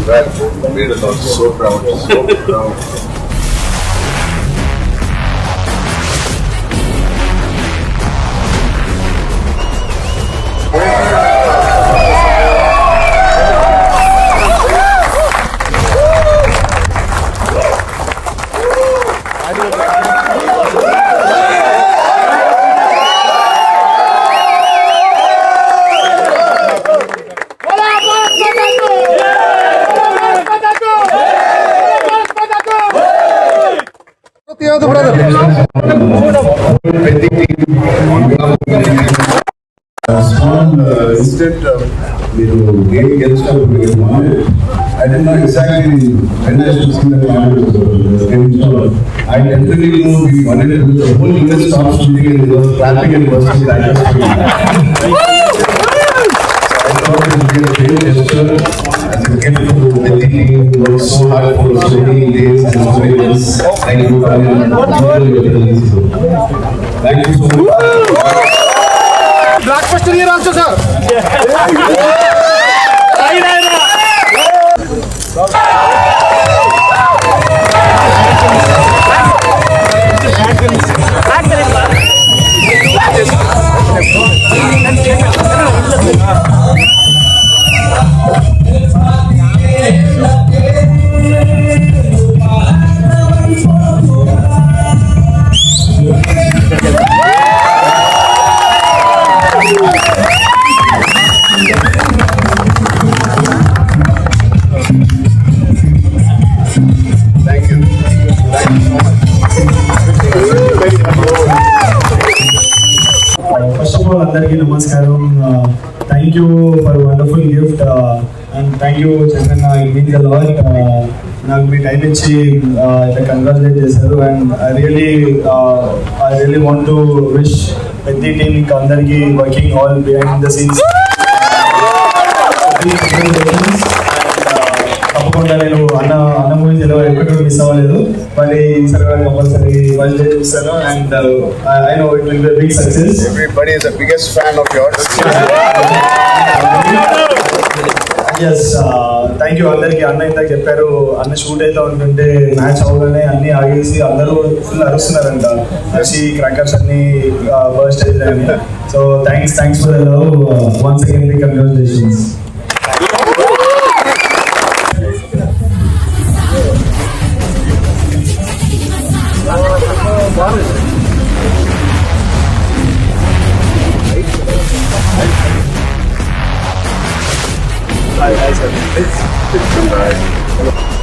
Well, made us all so proud, so proud. Instead of game against I did not exactly when I should see the game. I definitely know we wanted to do the whole US stop shooting and was clapping and bursting like I thought it would be a great gesture as a gift to the team who worked so hard for so many days and so many months. Thank you, thank you so much. Blockbuster year also, sir. First of all, అందరికీ నమస్కారం. Thank you for a wonderful gift and thank you Chandranna, it means a lot. నాకు మీ time ఇచ్చి ఇలా congratulate చేశారు and I really want to wish పెద్ద team ఇంకా అందరికీ working all behind the scenes. తప్పకుండా నేను అన్న మూవీస్ ఎక్కడ మిస్ అవ్వలేదు, మరి ఈసారి కంపల్సరీ వాళ్ళు చూస్తాను and I know it will be big success. Everybody is the biggest fan of yours. Yes, thank you అందరికి. అన్న ఇందాక చెప్పారు, అన్న షూట్ అయితే ఉంటుంటే మ్యాచ్ అవగానే అన్ని ఆగేసి అందరూ ఫుల్ అరుస్తున్నారంట, అరిసి క్రాకర్స్ అన్ని బర్స్ట్ అయ్యారని. So thanks for the love once again, big congratulations. It's nice.